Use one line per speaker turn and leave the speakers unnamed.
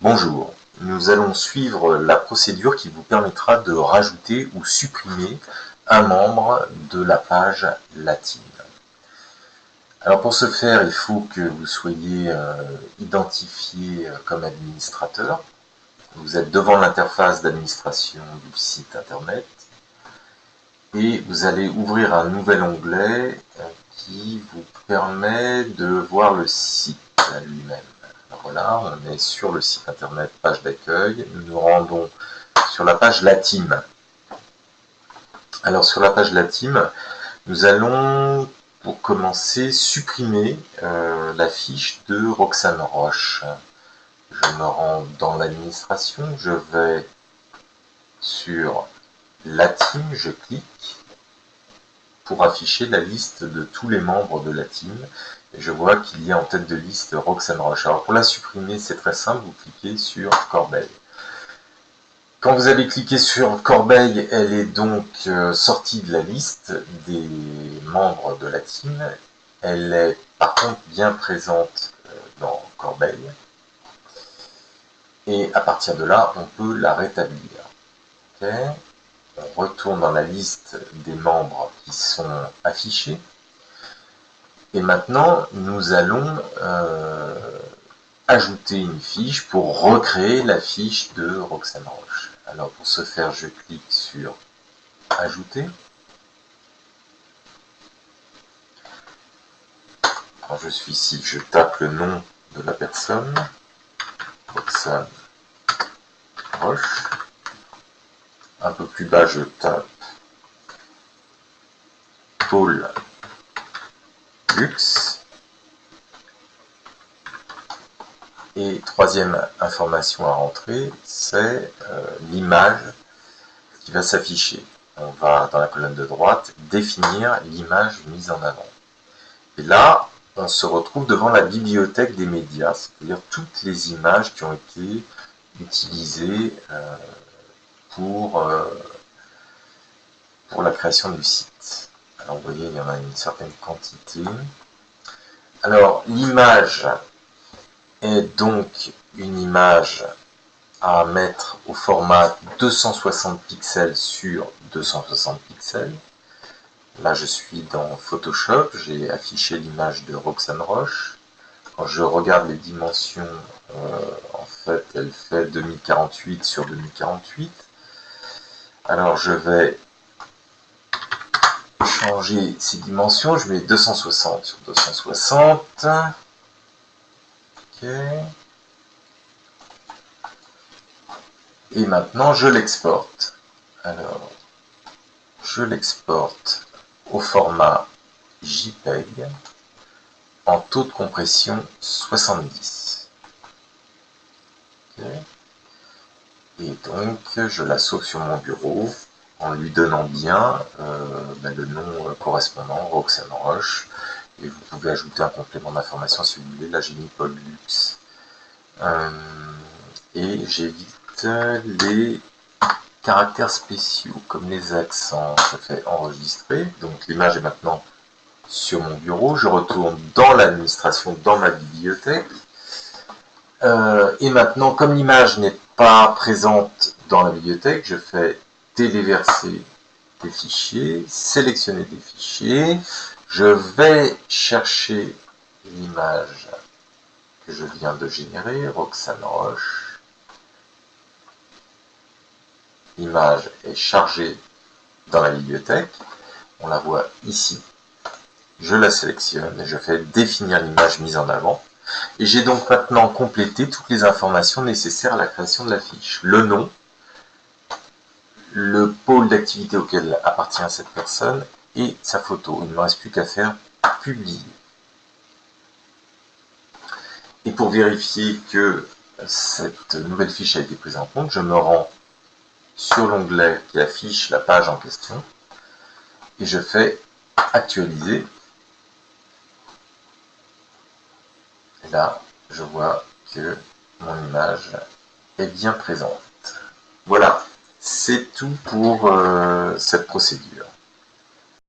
Bonjour, nous allons suivre la procédure qui vous permettra de rajouter ou supprimer un membre de la page latine. Alors pour ce faire, il faut que vous soyez identifié comme administrateur. Vous êtes devant l'interface d'administration du site internet et vous allez ouvrir un nouvel onglet qui vous permet de voir le site lui-même. Voilà, on est sur le site internet, page d'accueil. Nous nous rendons sur la page latine. Alors sur la page latine, nous allons, pour commencer, supprimer la fiche de Roxane Roche. Je me rends dans l'administration, je vais sur la team, je clique pour afficher la liste de tous les membres de la team. Et je vois qu'il y a en tête de liste Roxane Roche. Alors pour la supprimer, c'est très simple, vous cliquez sur Corbeil. Quand vous avez cliqué sur Corbeil, elle est donc sortie de la liste des membres de la team. Elle est par contre bien présente dans Corbeil. Et à partir de là, on peut la rétablir. Okay. On retourne dans la liste des membres qui sont affichés. Et maintenant, nous allons ajouter une fiche pour recréer la fiche de Roxane Roche. Alors pour ce faire, je clique sur Ajouter. Quand je suis ici, je tape le nom de la personne, Roxane Roche. Un peu plus bas, je tape Paul Lux. Et troisième information à rentrer, c'est l'image qui va s'afficher. On va, dans la colonne de droite, définir l'image mise en avant. Et là, on se retrouve devant la bibliothèque des médias, c'est-à-dire toutes les images qui ont été utilisées pour la création du site. Alors vous voyez, il y en a une certaine quantité. Alors l'image est donc une image à mettre au format 260 pixels sur 260 pixels. Là, je suis dans Photoshop, j'ai affiché l'image de Roxane Roche. Quand je regarde les dimensions, en fait, elle fait 2048 sur 2048. Alors, je vais changer ces dimensions, je mets 260 sur 260. Ok. Et maintenant, je l'exporte. Alors, je l'exporte au format JPEG en taux de compression 70. Okay. Et donc, je la sauve sur mon bureau en lui donnant bien le nom correspondant, Roxane Roche. Et vous pouvez ajouter un complément d'information si vous voulez. Là, j'ai mis Paul Lux. Et j'évite les caractères spéciaux, comme les accents. Je fais enregistrer. Donc, l'image est maintenant sur mon bureau. Je retourne dans l'administration, dans ma bibliothèque. Et maintenant, comme l'image n'est pas présente dans la bibliothèque, je fais téléverser des fichiers, sélectionner des fichiers. Je vais chercher l'image que je viens de générer, Roxane Roche. L'image est chargée dans la bibliothèque. On la voit ici. Je la sélectionne et je fais définir l'image mise en avant. Et j'ai donc maintenant complété toutes les informations nécessaires à la création de la fiche. Le nom, le pôle d'activité auquel appartient cette personne et sa photo. Il ne me reste plus qu'à faire publier. Et pour vérifier que cette nouvelle fiche a été prise en compte, je me rends sur l'onglet qui affiche la page en question et je fais actualiser. Et là, je vois que mon image est bien présente. Voilà, c'est tout pour cette procédure.